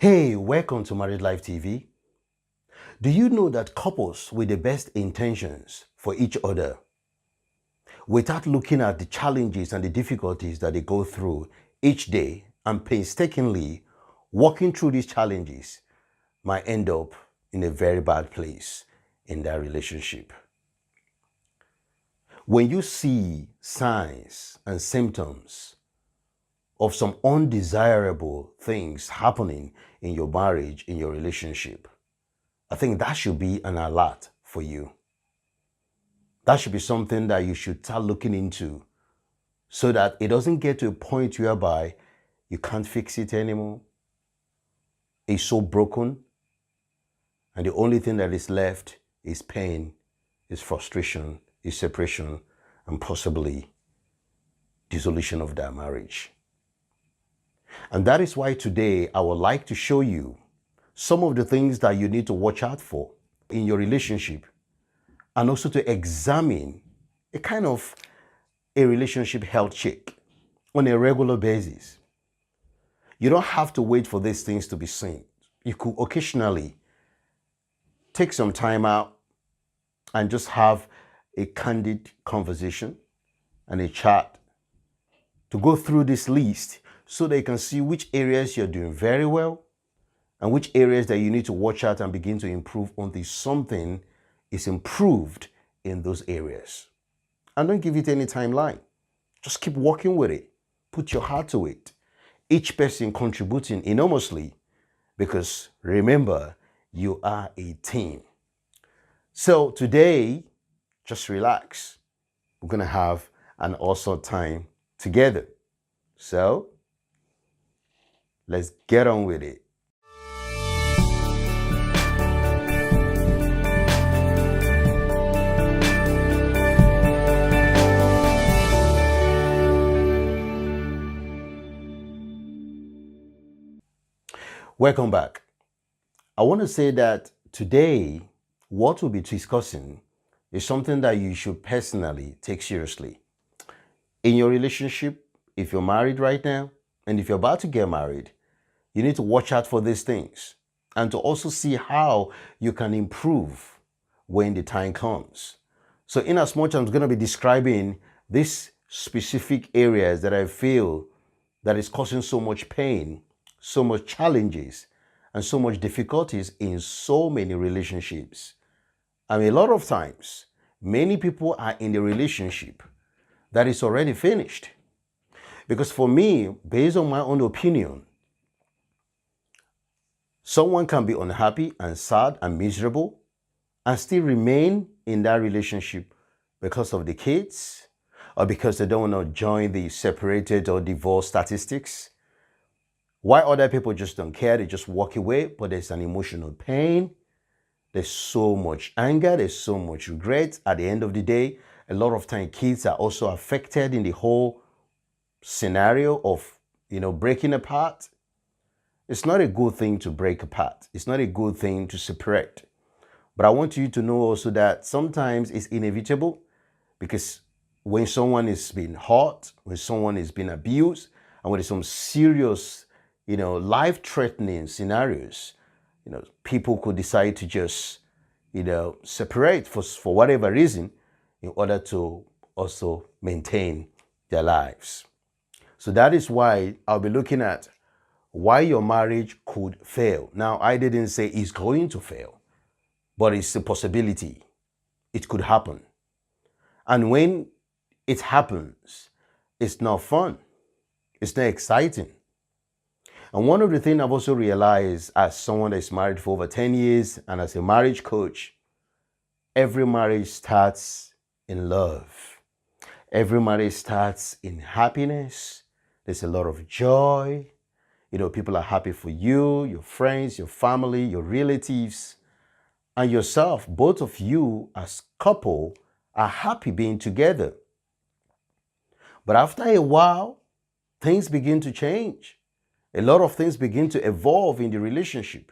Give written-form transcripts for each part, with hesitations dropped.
Hey, welcome to Married Life TV. Do you know that couples with the best intentions for each other, without looking at the challenges and the difficulties that they go through each day and painstakingly walking through these challenges, might end up in a very bad place in their relationship? When you see signs and symptoms of some undesirable things happening in your marriage, in your relationship, I think that should be an alert for you. That should be something that you should start looking into so that it doesn't get to a point whereby you can't fix it anymore. It's so broken, and the only thing that is left is pain, is frustration, is separation, and possibly dissolution of that marriage. And that is why today I would like to show you some of the things that you need to watch out for in your relationship, and also to examine a kind of a relationship health check on a regular basis. You don't have to wait for these things to be seen. You could occasionally take some time out and just have a candid conversation and a chat to go through this list so they can see which areas you're doing very well and which areas that you need to watch out and begin to improve until something is improved in those areas. And don't give it any timeline. Just keep working with it. Put your heart to it. Each person contributing enormously, because remember, you are a team. So today, just relax. We're going to have an awesome time together. So let's get on with it. Welcome back. I want to say that today, what we'll be discussing is something that you should personally take seriously. In your relationship, if you're married right now, and if you're about to get married, you need to watch out for these things and to also see how you can improve when the time comes. So in as much as I'm going to be describing these specific areas that I feel that is causing so much pain, so much challenges, and so much difficulties in so many relationships. I mean, a lot of times, many people are in a relationship that is already finished. Because for me, based on my own opinion, someone can be unhappy and sad and miserable and still remain in that relationship because of the kids, or because they don't want to join the separated or divorced statistics. Why other people just don't care, they just walk away, but there's an emotional pain. There's so much anger, there's so much regret. At the end of the day, a lot of time kids are also affected in the whole scenario of, breaking apart. It's not a good thing to break apart. It's not a good thing to separate. But I want you to know also that sometimes it's inevitable, because when someone is being hurt, when someone is being abused, and when there's some serious life-threatening scenarios, people could decide to just, separate for whatever reason in order to also maintain their lives. So that is why I'll be looking at why your marriage could fail. Now, I didn't say it's going to fail, but it's a possibility. It could happen. And when it happens, it's not fun. It's not exciting. And one of the things I've also realized as someone that's married for over 10 years and as a marriage coach, every marriage starts in love. Every marriage starts in happiness. There's a lot of joy. People are happy for you, your friends, your family, your relatives, and yourself. Both of you as couple are happy being together. But after a while, things begin to change. A lot of things begin to evolve in the relationship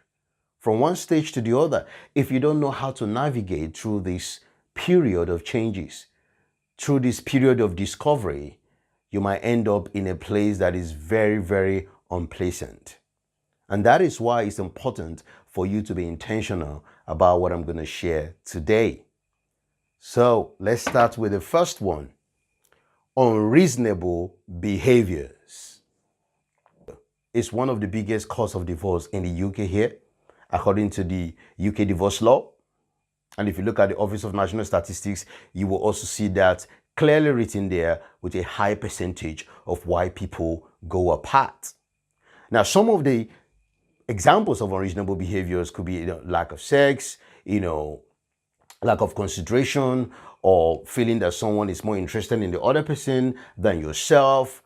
from one stage to the other. If you don't know how to navigate through this period of changes, through this period of discovery, you might end up in a place that is very, very unpleasant. And that is why it's important for you to be intentional about what I'm going to share today. So let's start with the first one: unreasonable behaviors. It's one of the biggest cause of divorce in the UK here, according to the UK divorce law. And if you look at the Office of National Statistics, you will also see that clearly written there with a high percentage of why people go apart. Now, some of the examples of unreasonable behaviors could be lack of sex, lack of consideration, or feeling that someone is more interested in the other person than yourself,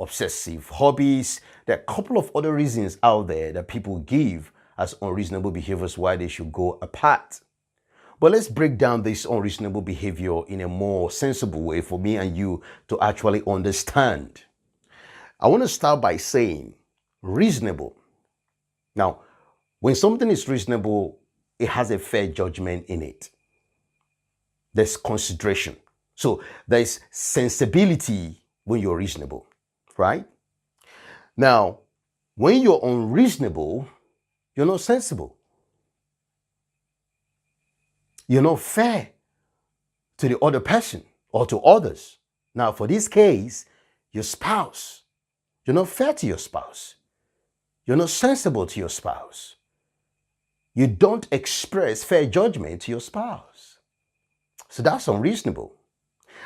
obsessive hobbies. There are a couple of other reasons out there that people give as unreasonable behaviors why they should go apart. But let's break down this unreasonable behavior in a more sensible way for me and you to actually understand. I want to start by saying reasonable. Now, when something is reasonable, it has a fair judgment in it. There's consideration. So there's sensibility when you're reasonable, right? Now, when you're unreasonable, you're not sensible. You're not fair to the other person or to others. Now, for this case, your spouse, you're not fair to your spouse. You're not sensible to your spouse. You don't express fair judgment to your spouse. So that's unreasonable.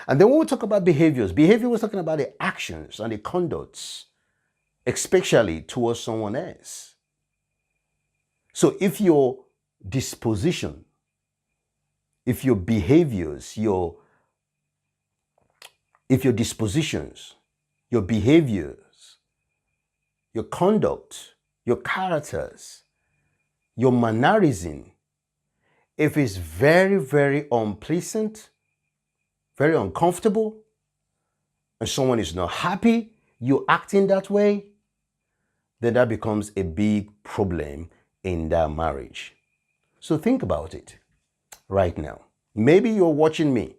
And then when we talk about behaviors, behavior was talking about the actions and the conducts, especially towards someone else. So if your disposition, if your behaviors, if your dispositions, your behaviors, your conduct, your characters, your mannerism, if it's very, very unpleasant, very uncomfortable, and someone is not happy, you acting that way, then that becomes a big problem in that marriage. So think about it right now. Maybe you're watching me.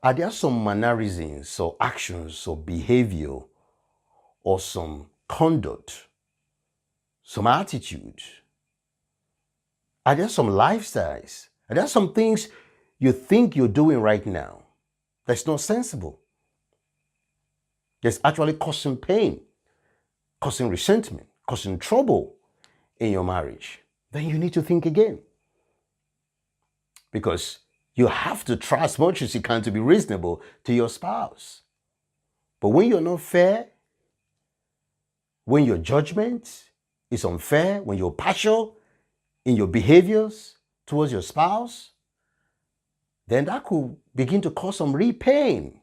Are there some mannerisms or actions or behavior or some conduct, some attitude? Are there some lifestyles? Are there some things you think you're doing right now that's not sensible? That's actually causing pain, causing resentment, causing trouble in your marriage. Then you need to think again. Because you have to try as much as you can to be reasonable to your spouse. But when you're not fair, when your judgment is unfair, when you're partial in your behaviors towards your spouse, then that could begin to cause some real pain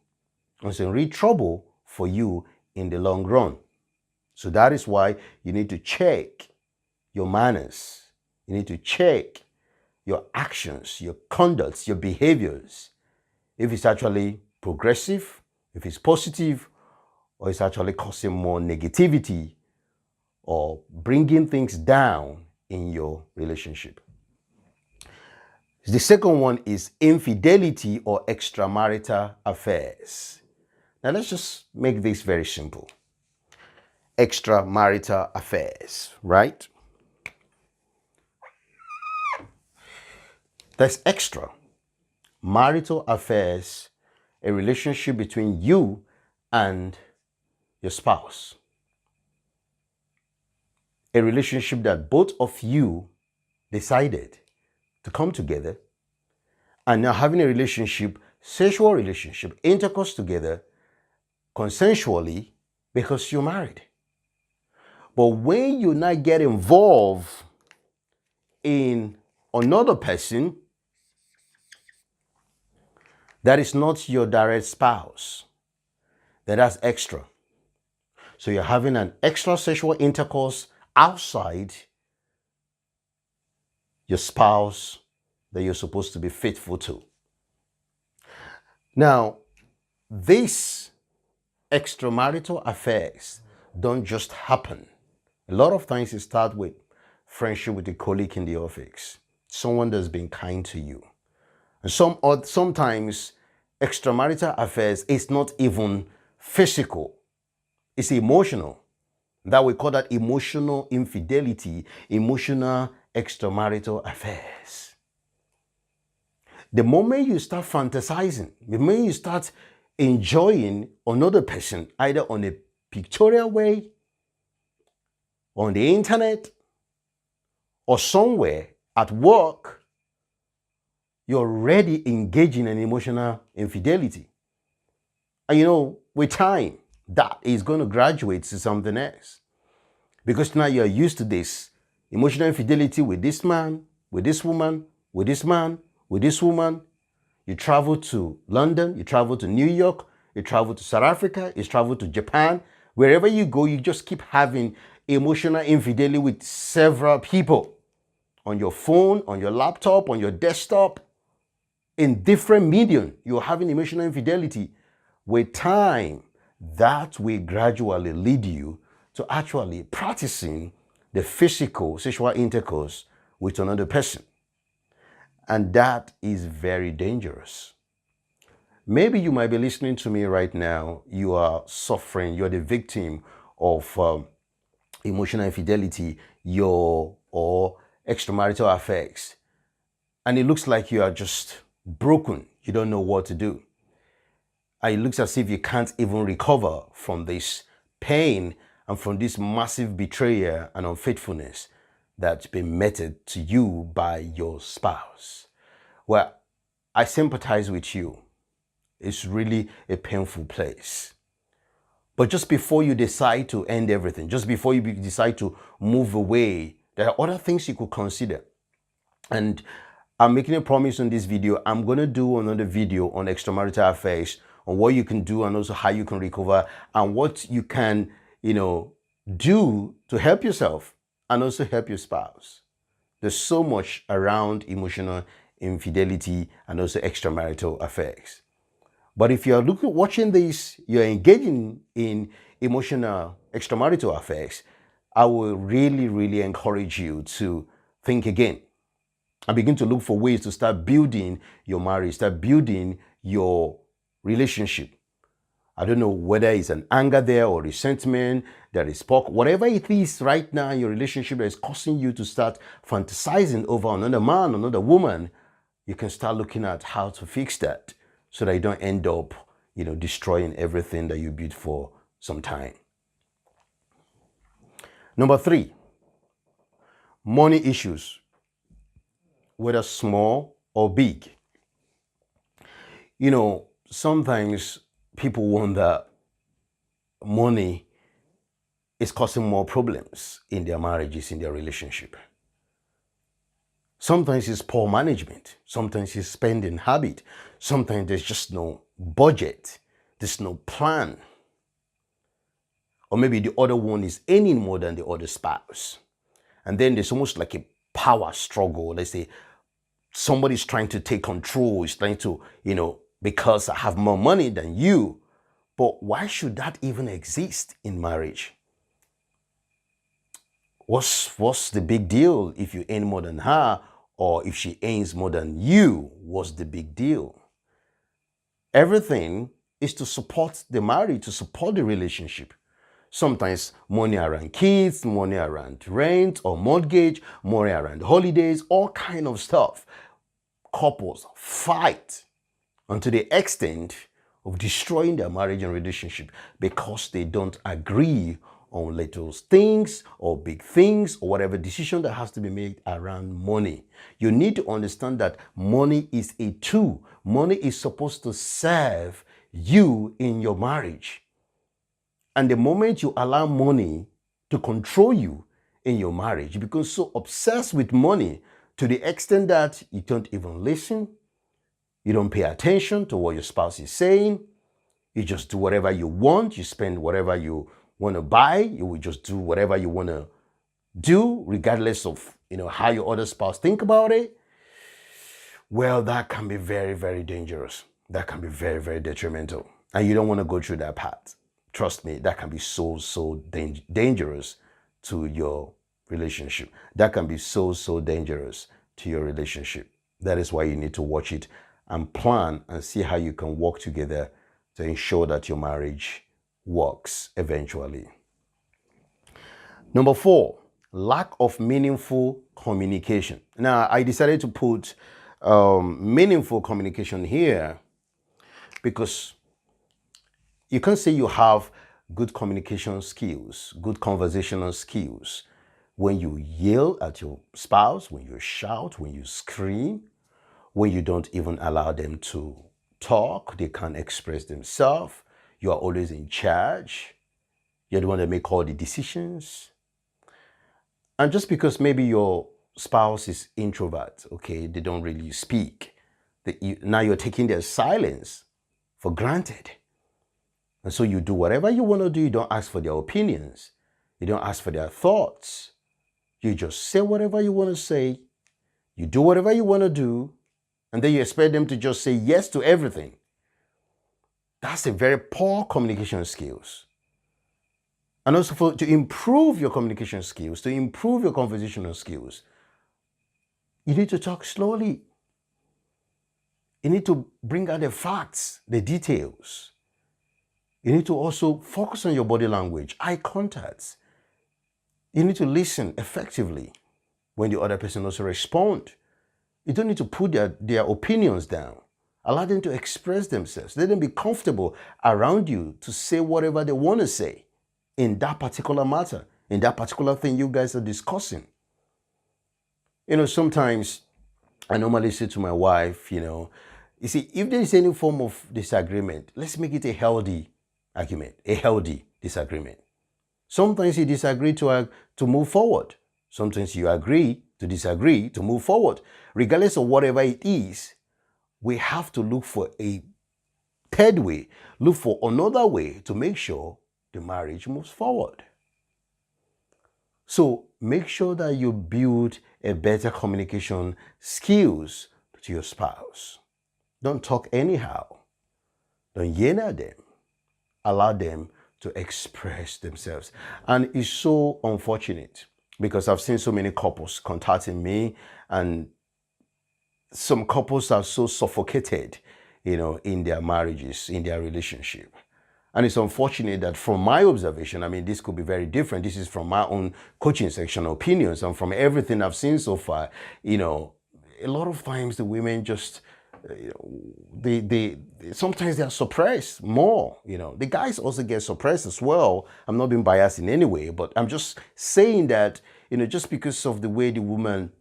and some real trouble for you in the long run. So that is why you need to check your manners. You need to check your actions, your conducts, your behaviors. If it's actually progressive, if it's positive, or it's actually causing more negativity or bringing things down in your relationship. The second one is infidelity or extramarital affairs. Now let's just make this very simple. Extramarital affairs, right? That's extra. Marital affairs, a relationship between you and your spouse. A relationship that both of you decided to come together and now having a relationship, sexual relationship, intercourse together consensually because you're married. But when you now get involved in another person that is not your direct spouse, that's extra. So you're having an extra sexual intercourse outside your spouse that you're supposed to be faithful to. Now, these extramarital affairs don't just happen. A lot of times it starts with friendship with a colleague in the office, someone that's been kind to you. And sometimes extramarital affairs is not even physical, it's emotional. That we call that emotional infidelity, emotional extramarital affairs. The moment you start fantasizing, the moment you start enjoying another person, either on a pictorial way, on the internet, or somewhere at work, you're already engaging in emotional infidelity. And with time, that is going to graduate to something else. Because now you're used to this emotional infidelity with this man, with this woman, with this man, with this woman. You travel to London, you travel to New York, you travel to South Africa, you travel to Japan. Wherever you go, you just keep having emotional infidelity with several people on your phone, on your laptop, on your desktop, in different medium. You're having emotional infidelity. With time, that will gradually lead you to actually practicing the physical sexual intercourse with another person. And that is very dangerous. Maybe you might be listening to me right now. You are suffering. You're the victim of emotional infidelity, or extramarital affairs. And it looks like you are just broken. You don't know what to do. And it looks as if you can't even recover from this pain and from this massive betrayal and unfaithfulness that's been meted to you by your spouse. Well, I sympathize with you. It's really a painful place. But just before you decide to end everything, just before you decide to move away, there are other things you could consider. And I'm making a promise on this video. I'm going to do another video on extramarital affairs, on what you can do and also how you can recover and what you can, do to help yourself and also help your spouse. There's so much around emotional infidelity and also extramarital affairs. But if you're watching this, you're engaging in emotional extramarital affairs, I will really, really encourage you to think again and begin to look for ways to start building your marriage, start building your relationship. I don't know whether it's an anger there or resentment, there is whatever it is right now in your relationship that is causing you to start fantasizing over another man, another woman, you can start looking at how to fix that so that you don't end up, destroying everything that you built for some time. Number 3, money issues, whether small or big. Sometimes people wonder money is causing more problems in their marriages, in their relationship. Sometimes it's poor management. Sometimes it's spending habit. Sometimes there's just no budget. There's no plan. Or maybe the other one is earning more than the other spouse. And then there's almost like a power struggle. Let's say somebody's trying to take control. Is trying to, because I have more money than you. But why should that even exist in marriage? What's the big deal if you earn more than her, or if she earns more than you? What's the big deal? Everything is to support the marriage, to support the relationship. Sometimes money around kids, money around rent or mortgage, money around holidays, all kind of stuff. Couples fight unto the extent of destroying their marriage and relationship because they don't agree on little things or big things or whatever decision that has to be made around money. You need to understand that money is a tool. Money is supposed to serve you in your marriage. And the moment you allow money to control you in your marriage, you become so obsessed with money to the extent that you don't even listen. You don't pay attention to what your spouse is saying. You just do whatever you want. You spend whatever you want to buy. You will just do whatever you want to do, regardless of how your other spouse think about it. Well, that can be very, very dangerous. That can be very, very detrimental. And you don't want to go through that path. Trust me, that can be so dangerous to your relationship. That can be so dangerous to your relationship. That is why you need to watch it and plan and see how you can work together to ensure that your marriage works eventually. Number 4, lack of meaningful communication. Now, I decided to put meaningful communication here because you can't say you have good communication skills, good conversational skills when you yell at your spouse, when you shout, when you scream, when you don't even allow them to talk, they can't express themselves, you are always in charge, you're the one that make all the decisions. And just because maybe your spouse is introvert, okay, they don't really speak, now you're taking their silence for granted. And so you do whatever you want to do. You don't ask for their opinions. You don't ask for their thoughts. You just say whatever you want to say. You do whatever you want to do. And then you expect them to just say yes to everything. That's a very poor communication skills. And also to improve your communication skills, to improve your conversational skills, you need to talk slowly. You need to bring out the facts, the details. You need to also focus on your body language, eye contacts. You need to listen effectively when the other person also responds. You don't need to put their opinions down. Allow them to express themselves. Let them be comfortable around you to say whatever they want to say in that particular matter, in that particular thing you guys are discussing. Sometimes I normally say to my wife, you see, if there is any form of disagreement, let's make it a healthy argument, a healthy disagreement. Sometimes you disagree to move forward. Sometimes you agree to disagree to move forward. Regardless of whatever it is, we have to look for a third way, look for another way to make sure the marriage moves forward. So make sure that you build a better communication skills to your spouse. Don't talk anyhow. Don't yell at them. Allow them to express themselves. And it's so unfortunate because I've seen so many couples contacting me, and some couples are so suffocated, in their marriages, in their relationship. And it's unfortunate that from my observation, I mean, this could be very different. This is from my own coaching section opinions, and from everything I've seen so far, a lot of times the women just, they sometimes they are suppressed more. The guys also get suppressed as well. I'm not being biased in any way, but I'm just saying that, just because of the way the woman,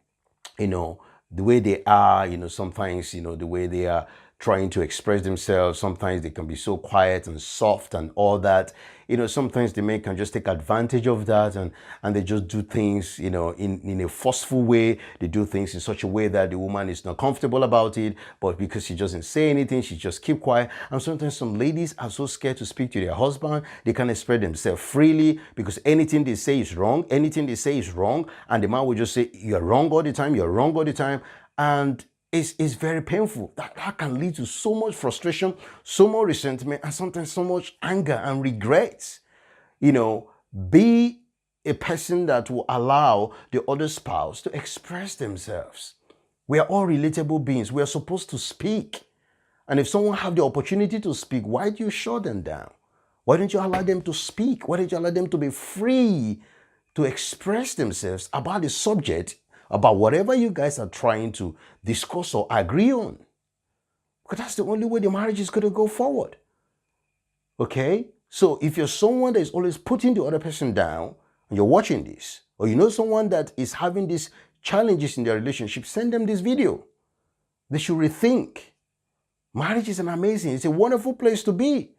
the way they are, sometimes, the way they are trying to express themselves, sometimes they can be so quiet and soft and all that. Sometimes the men can just take advantage of that, and they just do things, in a forceful way. They do things in such a way that the woman is not comfortable about it, but because she doesn't say anything, she just keep quiet. And sometimes some ladies are so scared to speak to their husband, they can't express themselves freely because anything they say is wrong, anything they say is wrong, and the man will just say, you're wrong all the time, you're wrong all the time. And it's very painful. That can lead to so much frustration, so much resentment, and sometimes so much anger and regrets. Be a person that will allow the other spouse to express themselves. We are all relatable beings. We are supposed to speak. And if someone have the opportunity to speak, why do you shut them down? Why don't you allow them to speak? Why don't you allow them to be free to express themselves about the subject, about whatever you guys are trying to discuss or agree on? Because that's the only way the marriage is going to go forward. Okay? So if you're someone that is always putting the other person down, and you're watching this, or you know someone that is having these challenges in their relationship, send them this video. They should rethink. Marriage is it's a wonderful place to be.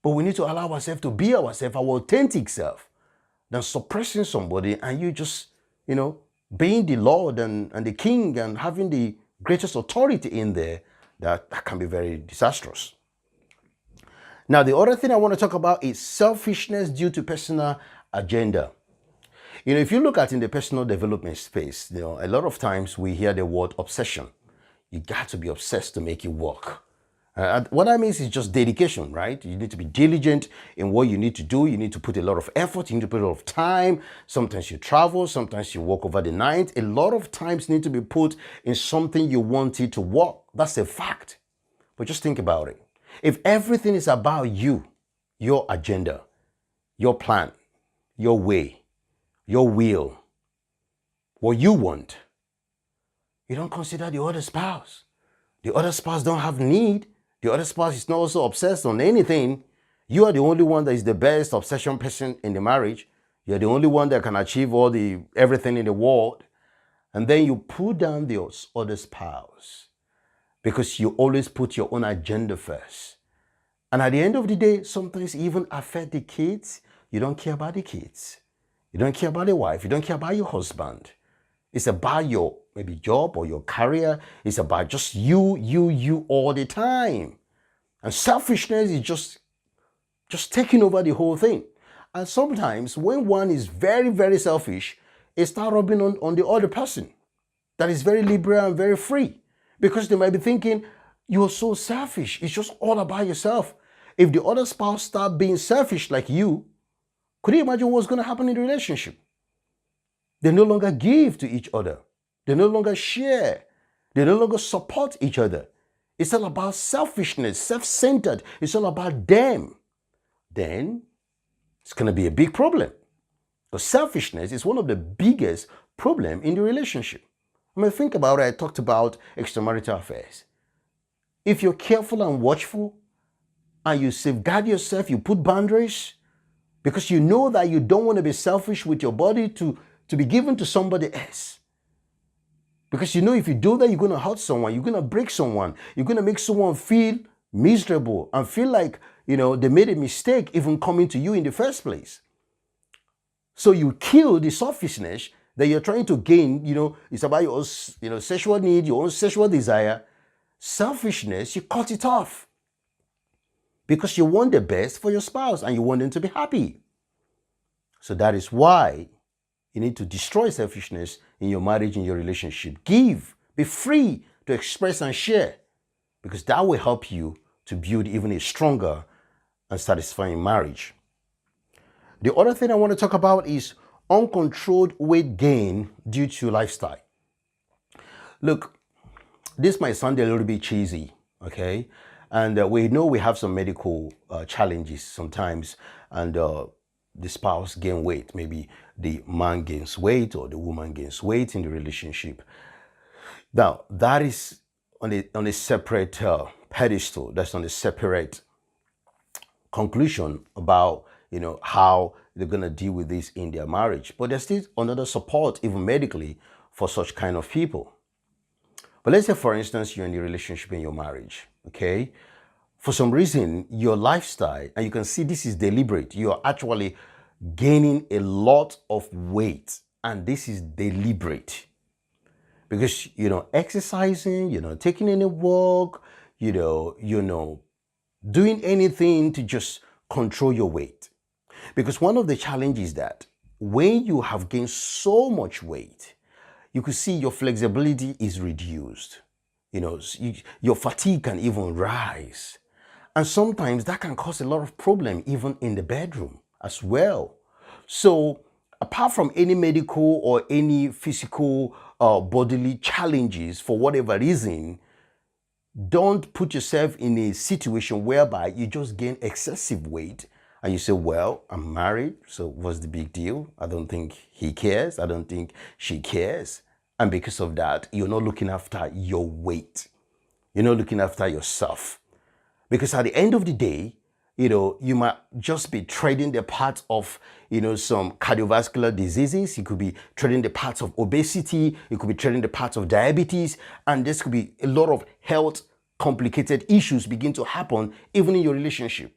But we need to allow ourselves to be ourselves, our authentic self, than suppressing somebody and you just, being the Lord and the King and having the greatest authority in there, that can be very disastrous. Now, the other thing I want to talk about is selfishness due to personal agenda. If you look at in the personal development space, a lot of times we hear the word obsession. You got to be obsessed to make it work. What that means is just dedication, right? You need to be diligent in what you need to do. You need to put a lot of effort. You need to put a lot of time. Sometimes you travel. Sometimes you work over the night. A lot of times need to be put in something you want it to work. That's a fact. But just think about it. If everything is about you, your agenda, your plan, your way, your will, what you want. You don't consider the other spouse. The other spouse don't have need. The other spouse is not also obsessed on anything. You are the only one that is the best obsession person in the marriage. You're the only one that can achieve everything in the world. And then you pull down the other spouse because you always put your own agenda first. And at the end of the day, sometimes even affect the kids. You don't care about the kids. You don't care about the wife. You don't care about your husband. It's about your maybe job or your career. It's about just you all the time. And selfishness is just taking over the whole thing. And sometimes when one is very, very selfish, it starts rubbing on the other person that is very liberal and very free. Because they might be thinking, you're so selfish. It's just all about yourself. If the other spouse starts being selfish like you, could you imagine what's going to happen in the relationship? They no longer give to each other. They no longer share. They no longer support each other. It's all about selfishness, self-centered. It's all about them. Then it's going to be a big problem. Because selfishness is one of the biggest problems in the relationship. I mean, think about it. I talked about extramarital affairs. If you're careful and watchful and you safeguard yourself, you put boundaries because you know that you don't want to be selfish with your body to be given to somebody else. Because you know if you do that, you're going to hurt someone, you're going to break someone, you're going to make someone feel miserable and feel like, they made a mistake even coming to you in the first place. So you kill the selfishness that you're trying to gain. It's about your own, sexual need, your own sexual desire. Selfishness, you cut it off. Because you want the best for your spouse and you want them to be happy. So that is why you need to destroy selfishness in your marriage, in your relationship. Give, be free to express and share. Because that will help you to build even a stronger and satisfying marriage. The other thing I want to talk about is uncontrolled weight gain due to lifestyle. Look, this might sound a little bit cheesy, okay? And we know we have some medical challenges sometimes, and the spouse gain weight. Maybe the man gains weight or the woman gains weight in the relationship. Now, that is on a separate pedestal. That's on a separate conclusion about how they're going to deal with this in their marriage. But there's still another support, even medically, for such kind of people. But let's say, for instance, you're in a relationship in your marriage, okay? For some reason, your lifestyle, and you can see this is deliberate, you're actually gaining a lot of weight, and this is deliberate. Because, exercising, taking any walk, doing anything to just control your weight. Because one of the challenges is that when you have gained so much weight, you could see your flexibility is reduced. Your fatigue can even rise. And sometimes that can cause a lot of problem even in the bedroom as well. So apart from any medical or any physical bodily challenges for whatever reason, don't put yourself in a situation whereby you just gain excessive weight and you say, well, I'm married, so what's the big deal? I don't think he cares. I don't think she cares. And because of that, you're not looking after your weight. You're not looking after yourself. Because at the end of the day, you might just be treading the path of, some cardiovascular diseases. You could be treading the path of obesity. You could be treading the path of diabetes. And this could be a lot of health complicated issues begin to happen even in your relationship.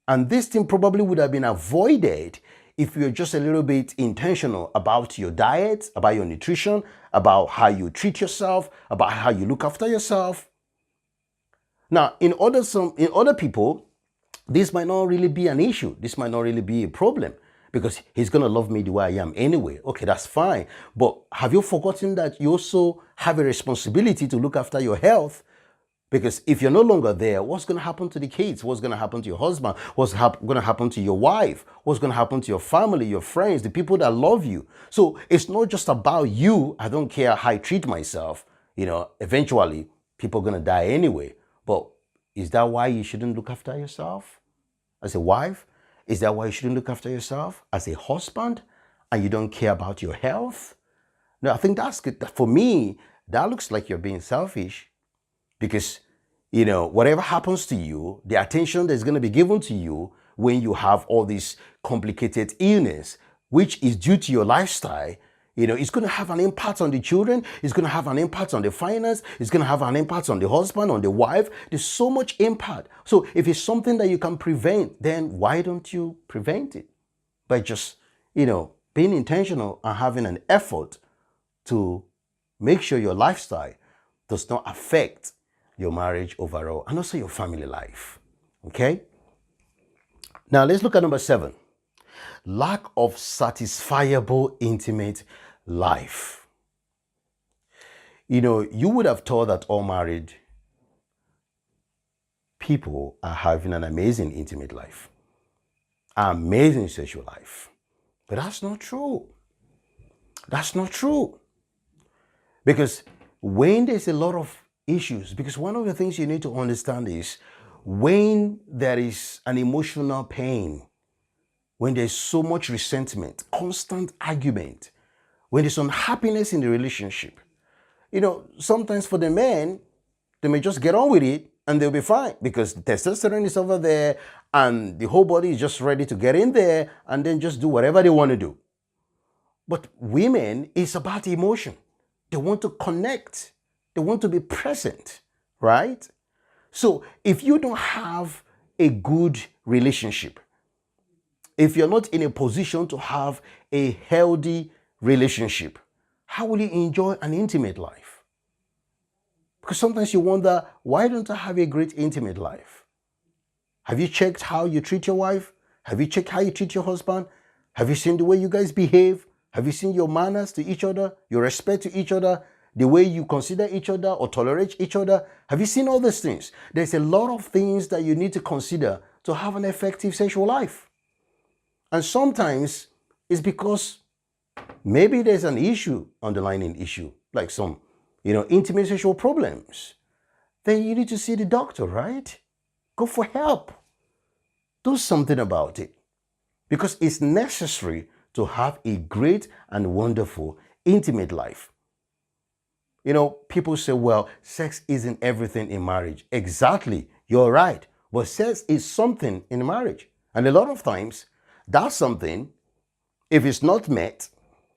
And this thing probably would have been avoided if you're just a little bit intentional about your diet, about your nutrition, about how you treat yourself, about how you look after yourself. Now, in other people, this might not really be an issue. This might not really be a problem because he's going to love me the way I am anyway. Okay, that's fine. But have you forgotten that you also have a responsibility to look after your health? Because if you're no longer there, what's going to happen to the kids? What's going to happen to your husband? What's going to happen to your wife? What's going to happen to your family, your friends, the people that love you? So it's not just about you. I don't care how I treat myself. Eventually, people are going to die anyway. But is that why you shouldn't look after yourself as a wife? Is that why you shouldn't look after yourself as a husband? and you don't care about your health. No, I think that's good. For me, that looks like you're being selfish because, whatever happens to you, the attention that's going to be given to you when you have all this complicated illness, which is due to your lifestyle, it's going to have an impact on the children. It's going to have an impact on the finance. It's going to have an impact on the husband, on the wife. There's so much impact. So if it's something that you can prevent, then why don't you prevent it? By just, being intentional and having an effort to make sure your lifestyle does not affect your marriage overall and also your family life. Okay? Now let's look at number 7. Lack of satisfiable intimate life. You would have thought that all married people are having an amazing intimate life, amazing sexual life. But that's not true. That's not true. Because when there's a lot of issues, because one of the things you need to understand is when there is an emotional pain, when there's so much resentment, constant argument, when there's unhappiness in the relationship, sometimes for the men, they may just get on with it and they'll be fine because testosterone is over there and the whole body is just ready to get in there and then just do whatever they want to do. But women, it's about emotion. They want to connect. They want to be present, right? So if you don't have a good relationship, if you're not in a position to have a healthy relationship, how will you enjoy an intimate life? Because sometimes you wonder, why don't I have a great intimate life? Have you checked how you treat your wife? Have you checked how you treat your husband? Have you seen the way you guys behave? Have you seen your manners to each other, your respect to each other, the way you consider each other or tolerate each other? Have you seen all these things? There's a lot of things that you need to consider to have an effective sexual life. And sometimes it's because maybe there's an issue, underlying issue, like some, intimate sexual problems. Then you need to see the doctor, right? Go for help. Do something about it. Because it's necessary to have a great and wonderful intimate life. People say, well, sex isn't everything in marriage. Exactly. You're right. But sex is something in marriage. And a lot of times, that's something, if it's not met,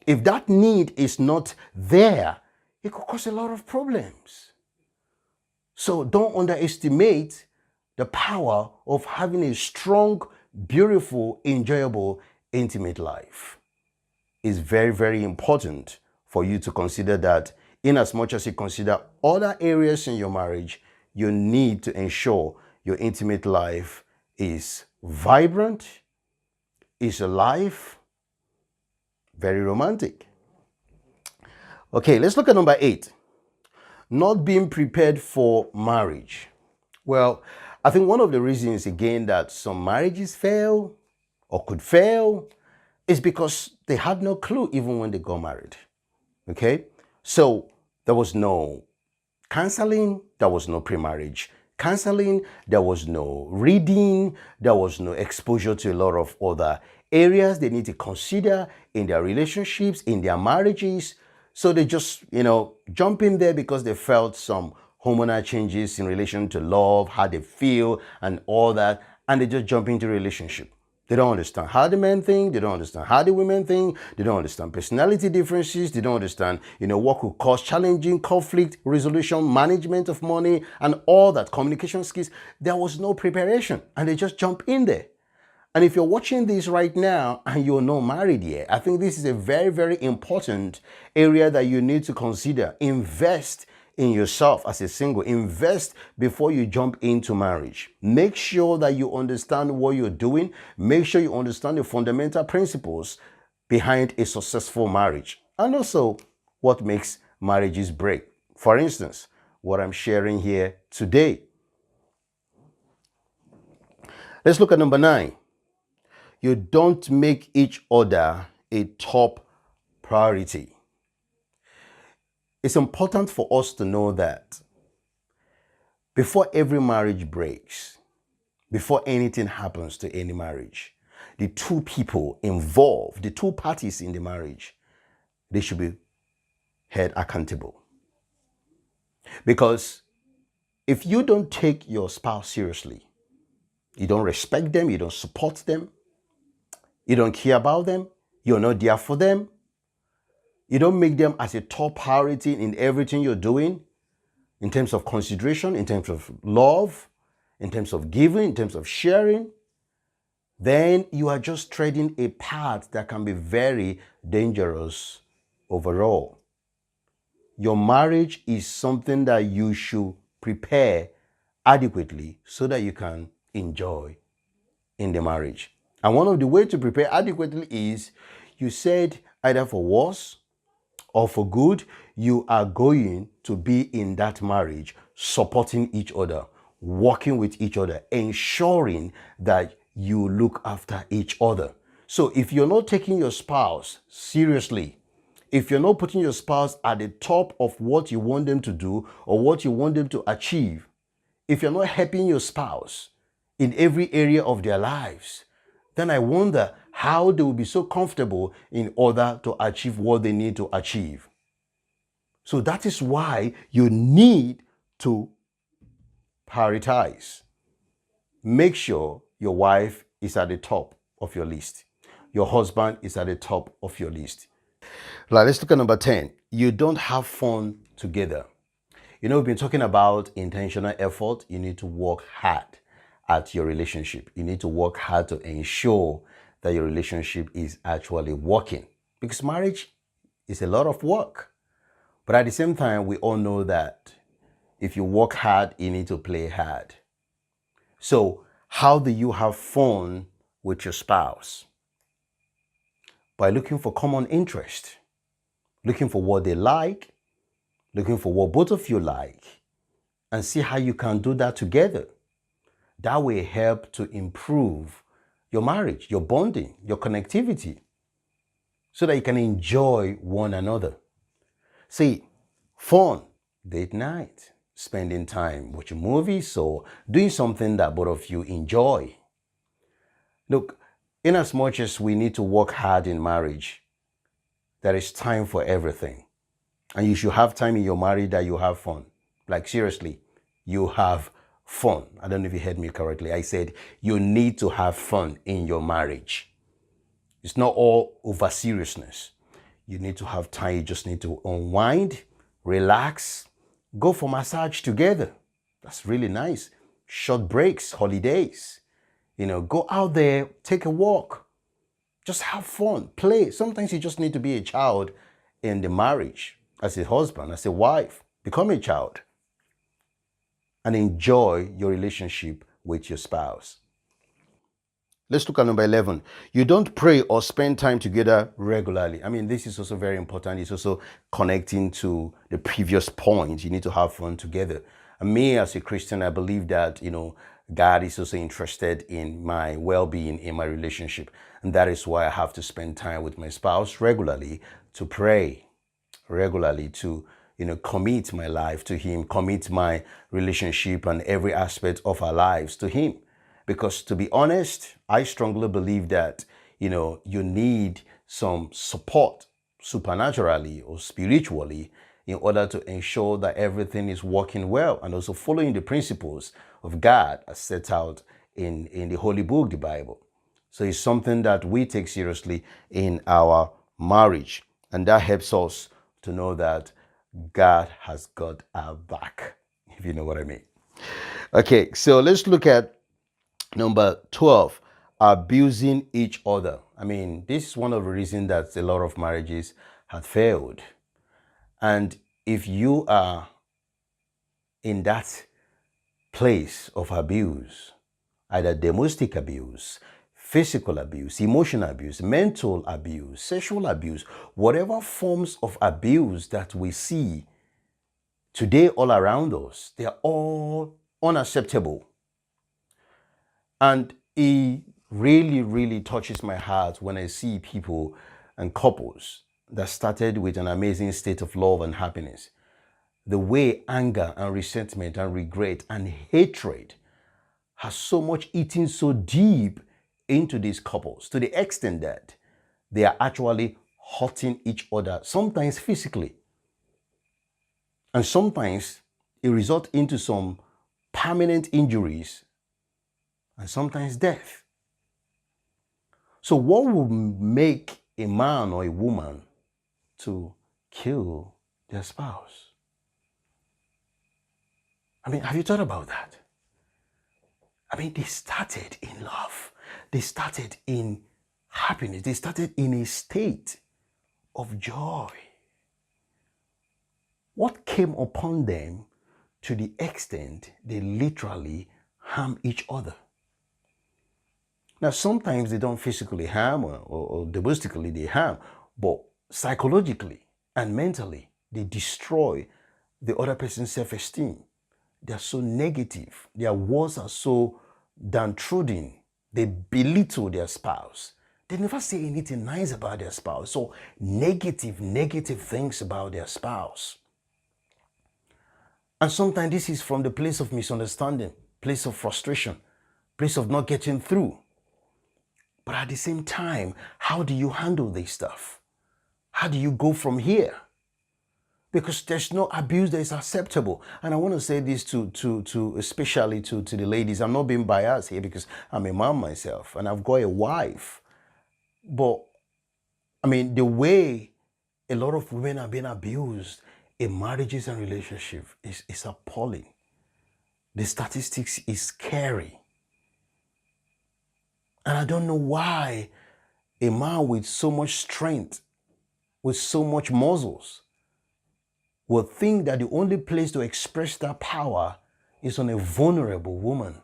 if that need is not there, it could cause a lot of problems. So don't underestimate the power of having a strong, beautiful, enjoyable, intimate life. It's very, very important for you to consider that. In as much as you consider other areas in your marriage, you need to ensure your intimate life is vibrant, is alive, very romantic. Okay, let's look at number 8. Not being prepared for marriage. Well, I think one of the reasons, again, that some marriages fail or could fail is because they had no clue even when they got married. Okay? So there was no counseling, there was no pre-marriage counseling, there was no reading, there was no exposure to a lot of other areas they need to consider in their relationships, in their marriages. So they just, jump in there because they felt some hormonal changes in relation to love, how they feel and all that, and they just jump into a relationship. They don't understand how the men think. They don't understand how the women think. They don't understand personality differences. They don't understand, what could cause challenging conflict resolution, management of money, and all that, communication skills. There was no preparation, and they just jump in there. And if you're watching this right now and you're not married yet, I think this is a very, very important area that you need to consider. Invest in yourself as a single. Invest before you jump into marriage. Make sure that you understand what you're doing. Make sure you understand the fundamental principles behind a successful marriage, and also what makes marriages break. For instance, what I'm sharing here today. Let's look at number 9. You don't make each other a top priority. It's important for us to know that before every marriage breaks, before anything happens to any marriage, the two people involved, the two parties in the marriage, they should be held accountable. Because if you don't take your spouse seriously, you don't respect them, you don't support them, you don't care about them, you're not there for them, you don't make them as a top priority in everything you're doing, in terms of consideration, in terms of love, in terms of giving, in terms of sharing, then you are just treading a path that can be very dangerous overall. Your marriage is something that you should prepare adequately so that you can enjoy in the marriage. And one of the ways to prepare adequately is you said either for worse or for good, you are going to be in that marriage supporting each other, working with each other, ensuring that you look after each other. So if you're not taking your spouse seriously, if you're not putting your spouse at the top of what you want them to do or what you want them to achieve, if you're not helping your spouse in every area of their lives, then I wonder how they will be so comfortable in order to achieve what they need to achieve. So that is why you need to prioritize. Make sure your wife is at the top of your list. Your husband is at the top of your list. Right, let's look at number 10. You don't have fun together. You know, we've been talking about intentional effort. You need to work hard at your relationship. You need to work hard to ensure that your relationship is actually working. Because marriage is a lot of work. But at the same time, we all know that if you work hard, you need to play hard. So how do you have fun with your spouse? By looking for common interest, looking for what they like, looking for what both of you like, and see how you can do that together. That will help to improve your marriage, your bonding, your connectivity, so that you can enjoy one another. See, fun, date night, spending time watching movies or doing something that both of you enjoy. Look, in as much as we need to work hard in marriage, there is time for everything. And you should have time in your marriage that you have fun. Like seriously, you have fun. I don't know if you heard me correctly. I said you need to have fun in your marriage. It's not all over seriousness. You need to have time. You just need to unwind, relax, go for massage together. That's really nice. Short breaks, holidays. You know, go out there, take a walk. Just have fun, play. Sometimes you just need to be a child in the marriage. As a husband, as a wife, become a child and enjoy your relationship with your spouse. Let's look at number 11. You don't pray or spend time together regularly. I mean, this is also very important. It's also connecting to the previous point. You need to have fun together. And me as a Christian, I believe that, God is also interested in my well-being in my relationship. And that is why I have to spend time with my spouse regularly to pray, regularly to commit my life to him, commit my relationship and every aspect of our lives to him. Because to be honest, I strongly believe that you need some support supernaturally or spiritually in order to ensure that everything is working well and also following the principles of God as set out in the Holy Book, the Bible. So it's something that we take seriously in our marriage, and that helps us to know that God has got our back, if you know what I mean. Okay, so let's look at number 12, abusing each other. I mean, this is one of the reasons that a lot of marriages have failed. And if you are in that place of abuse, either domestic abuse, physical abuse, emotional abuse, mental abuse, sexual abuse, whatever forms of abuse that we see today all around us, they are all unacceptable. And it really, really touches my heart when I see people and couples that started with an amazing state of love and happiness. The way anger and resentment and regret and hatred has so much eaten so deep into these couples to the extent that they are actually hurting each other, sometimes physically. And sometimes it results into some permanent injuries and sometimes death. So what will make a man or a woman to kill their spouse? I mean, have you thought about that? I mean, they started in love. They started in happiness. They started in a state of joy. What came upon them to the extent they literally harm each other? Now, sometimes they don't physically harm or domestically they harm, but psychologically and mentally, they destroy the other person's self-esteem. They are so negative. Their words are so downtrodden. They belittle their spouse. They never say anything nice about their spouse. So negative things about their spouse. And sometimes this is from the place of misunderstanding, place of frustration, place of not getting through. But at the same time, how do you handle this stuff? How do you go from here? Because there's no abuse that is acceptable. And I want to say this to especially to the ladies. I'm not being biased here because I'm a man myself and I've got a wife. But I mean, the way a lot of women are being abused in marriages and relationships is appalling. The statistics is scary. And I don't know why a man with so much strength, with so much muscles, will think that the only place to express that power is on a vulnerable woman,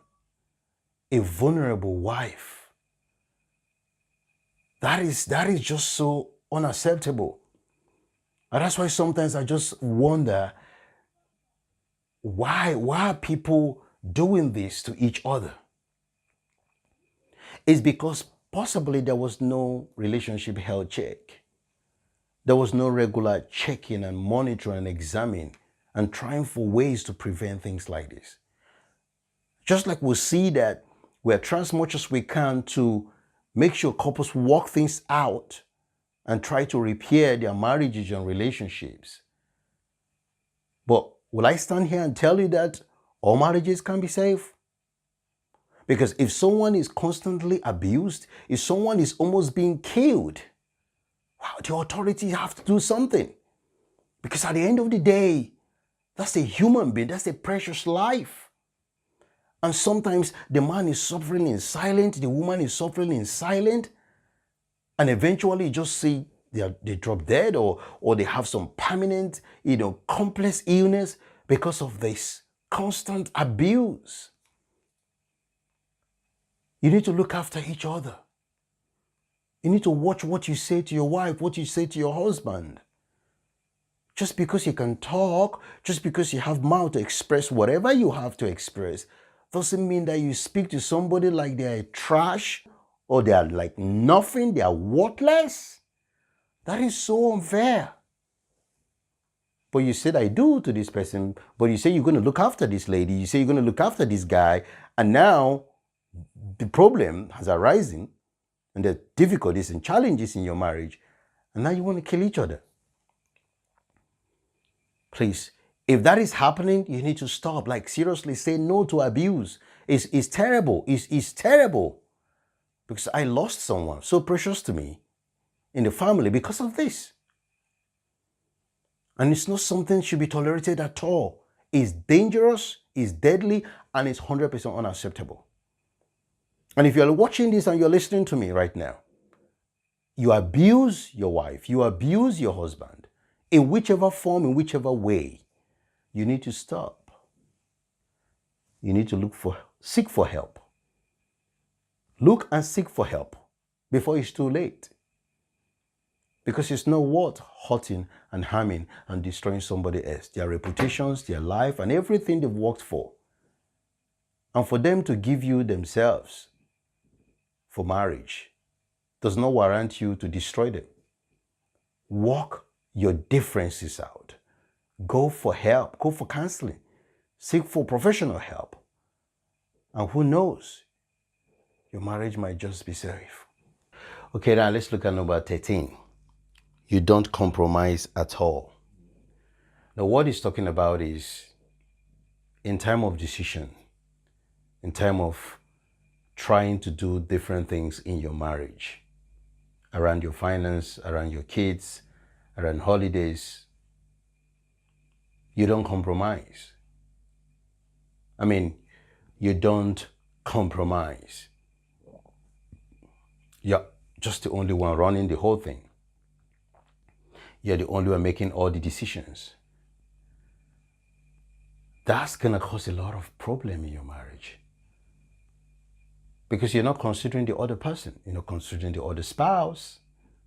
a vulnerable wife. That is just so unacceptable. And that's why sometimes I just wonder why are people doing this to each other? It's because possibly there was no relationship health check. There was no regular checking and monitoring and examining and trying for ways to prevent things like this. Just like we'll see that we're trying as much as we can to make sure couples work things out and try to repair their marriages and relationships. But will I stand here and tell you that all marriages can be saved? Because if someone is constantly abused, if someone is almost being killed, wow, the authorities have to do something. Because at the end of the day, that's a human being, that's a precious life. And sometimes the man is suffering in silence, the woman is suffering in silence, and eventually you just see they drop dead or they have some permanent, complex illness because of this constant abuse. You need to look after each other. You need to watch what you say to your wife, what you say to your husband. Just because you can talk, just because you have mouth to express whatever you have to express, doesn't mean that you speak to somebody like they're trash or they're like nothing, they're worthless. That is so unfair. But you said I do to this person, but you say you're going to look after this lady, you say you're going to look after this guy, and now the problem has arisen and the difficulties and challenges in your marriage, and now you want to kill each other. Please, if that is happening, you need to stop. Like, seriously, say no to abuse. It's terrible. It's terrible. Because I lost someone so precious to me in the family because of this. And it's not something should be tolerated at all. It's dangerous, it's deadly, and it's 100% unacceptable. And if you're watching this and you're listening to me right now, you abuse your wife, you abuse your husband, in whichever form, in whichever way, you need to stop. You need to seek for help. Look and seek for help before it's too late. Because it's not worth hurting and harming and destroying somebody else, their reputations, their life, and everything they've worked for. And for them to give you themselves for marriage does not warrant you to destroy them. Work your differences out. Go for help. Go for counseling. Seek for professional help. And who knows? your marriage might just be safe. Okay, now let's look at number 13. You don't compromise at all. Now, what he's talking about is in time of decision, in time of trying to do different things in your marriage, around your finance, around your kids, around holidays, you don't compromise. I mean, you don't compromise. You're just the only one running the whole thing. You're the only one making all the decisions. That's going to cause a lot of problem in your marriage. Because you're not considering the other person. You're not considering the other spouse.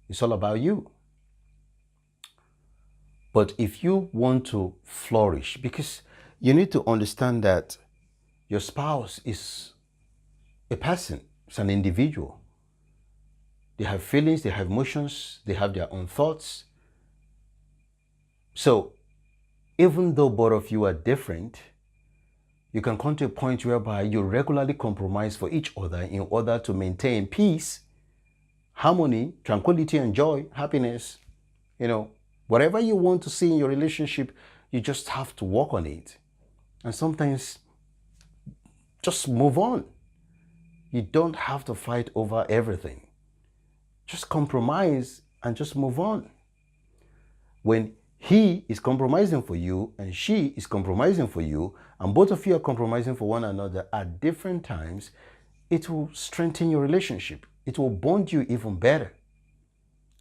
It's all about you. But if you want to flourish, because you need to understand that your spouse is a person, it's an individual. They have feelings, they have emotions, they have their own thoughts. So even though both of you are different, you can come to a point whereby you regularly compromise for each other in order to maintain peace, harmony, tranquility, and joy, happiness. Whatever you want to see in your relationship, you just have to work on it. And sometimes just move on. You don't have to fight over everything. Just compromise and just move on. When he is compromising for you and she is compromising for you, and both of you are compromising for one another at different times, it will strengthen your relationship. It will bond you even better.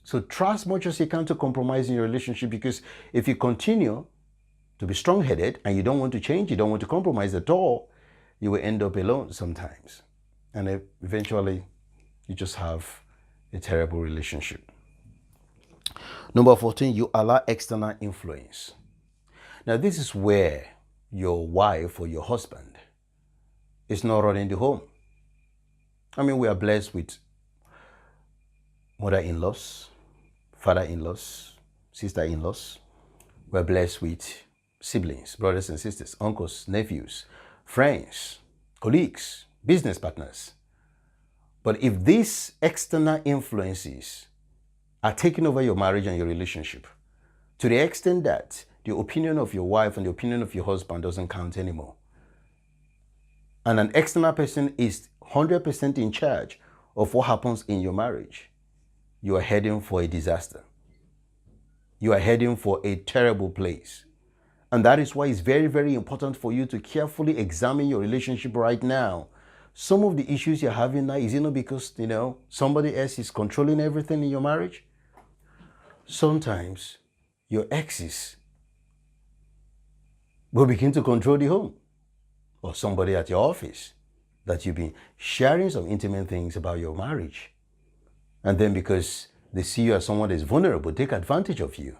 So try as much as you can to compromise in your relationship, because if you continue to be strong-headed and you don't want to change, you don't want to compromise at all, you will end up alone sometimes. And eventually, you just have a terrible relationship. Number 14, you allow external influence. Now, this is where your wife or your husband is not running the home. I mean, we are blessed with mother-in-laws, father-in-laws, sister-in-laws. We're blessed with siblings, brothers and sisters, uncles, nephews, friends, colleagues, business partners. But if these external influences are taking over your marriage and your relationship, to the extent that the opinion of your wife and the opinion of your husband doesn't count anymore, and an external person is 100% in charge of what happens in your marriage, you are heading for a disaster. You are heading for a terrible place. And that is why it's very, very important for you to carefully examine your relationship right now. Some of the issues you're having now, is it not because, somebody else is controlling everything in your marriage? Sometimes your exes will begin to control the home, or somebody at your office that you've been sharing some intimate things about your marriage. And then because they see you as someone that is vulnerable, take advantage of you.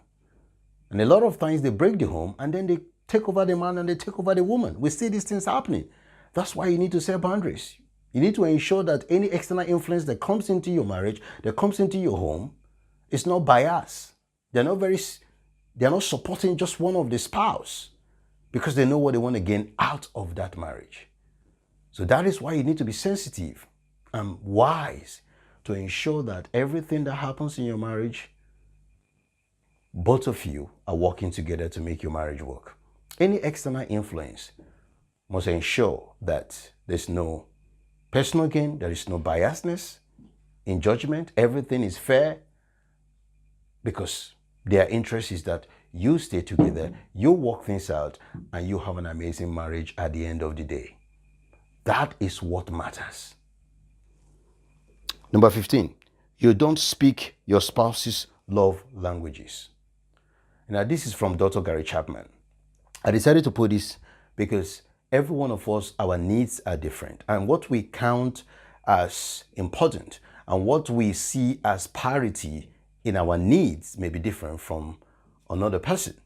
And a lot of times they break the home and then they take over the man and they take over the woman. We see these things happening. That's why you need to set boundaries. You need to ensure that any external influence that comes into your marriage, that comes into your home, is not biased. They're not supporting just one of the spouse, because they know what they want to gain out of that marriage. So that is why you need to be sensitive and wise to ensure that everything that happens in your marriage, both of you are working together to make your marriage work. Any external influence must ensure that there's no personal gain, there is no biasness in judgment, everything is fair, because their interest is that you stay together, you work things out, and you have an amazing marriage at the end of the day. That is what matters. Number 15, you don't speak your spouse's love languages. Now, this is from Dr. Gary Chapman. I decided to put this because every one of us, our needs are different. And what we count as important and what we see as parity in our needs may be different from another person.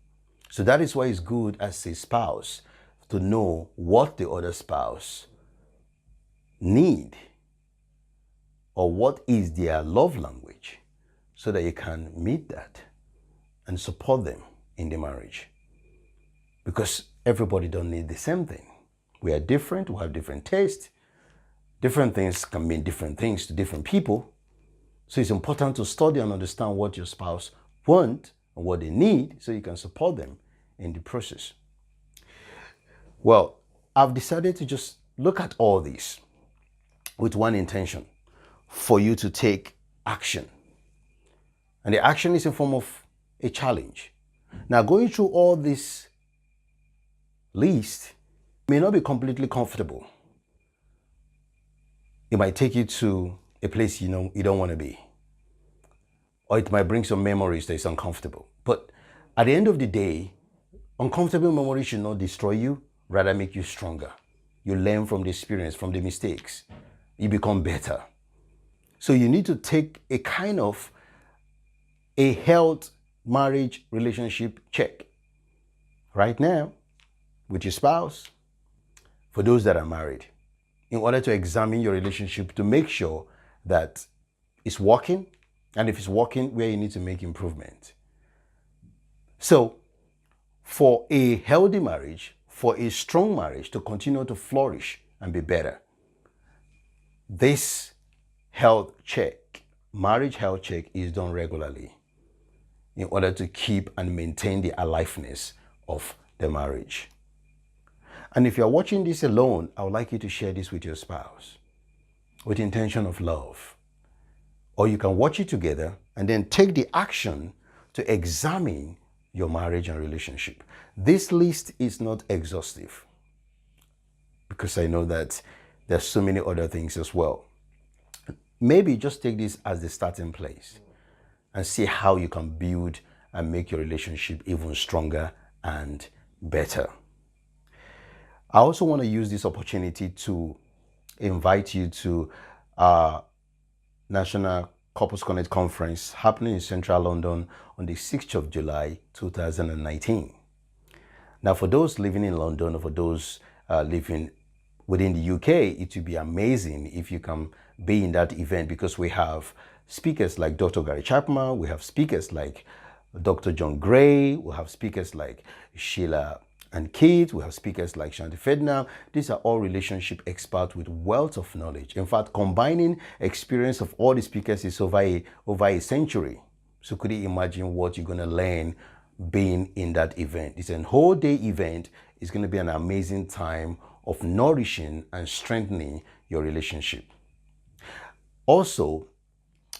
So that is why it's good as a spouse to know what the other spouse need or what is their love language, so that you can meet that and support them in the marriage. Because everybody don't need the same thing. We are different, we have different tastes, Different things can mean different things to different people. So it's important to study and understand what your spouse wants and what they need so you can support them in the process. Well, I've decided to just look at all this with one intention: for you to take action. And the action is in form of a challenge. Now, going through all this list may not be completely comfortable. It might take you to a place you don't want to be. Or it might bring some memories that is uncomfortable. But at the end of the day, uncomfortable memories should not destroy you, rather make you stronger. You learn from the experience, from the mistakes. You become better. So you need to take a kind of a health marriage relationship check right now with your spouse, for those that are married, in order to examine your relationship to make sure that it's working, and if it's working, where you need to make improvement. So for a healthy marriage, for a strong marriage to continue to flourish and be better, this health check, marriage health check, is done regularly in order to keep and maintain the aliveness of the marriage. And if you're watching this alone, I would like you to share this with your spouse with intention of love. Or you can watch it together and then take the action to examine your marriage and relationship. This list is not exhaustive because I know that there's so many other things as well. Maybe just take this as the starting place and see how you can build and make your relationship even stronger and better. I also want to use this opportunity to invite you to our National Couples Connect Conference happening in Central London on the 6th of July, 2019. Now, for those living in London or for those living within the UK, it would be amazing if you can be in that event, because we have speakers like Dr. Gary Chapman, we have speakers like Dr. John Gray, we have speakers like Sheila and Kate, we have speakers like Shanti Fedna. These are all relationship experts with wealth of knowledge. In fact, combining experience of all the speakers is over a century. So could you imagine what you're going to learn being in that event? It's a whole day event. It's going to be an amazing time of nourishing and strengthening your relationship. Also,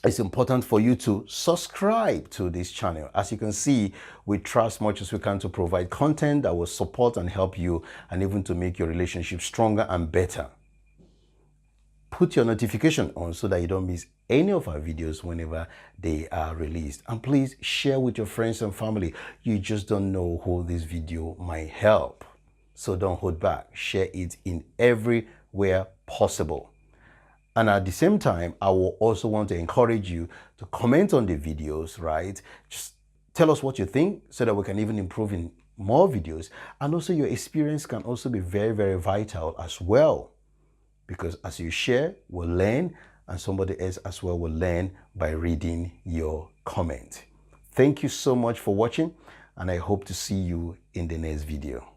it's important for you to subscribe to this channel. As you can see, we try as much as we can to provide content that will support and help you, and even to make your relationship stronger and better. Put your notification on so that you don't miss any of our videos whenever they are released. And please share with your friends and family. You just don't know who this video might help. So don't hold back. Share it in everywhere possible. And at the same time, I will also want to encourage you to comment on the videos, right? Just tell us what you think so that we can even improve in more videos. And also your experience can also be very, very vital as well. Because as you share, we'll learn, and somebody else as well will learn by reading your comment. Thank you so much for watching, and I hope to see you in the next video.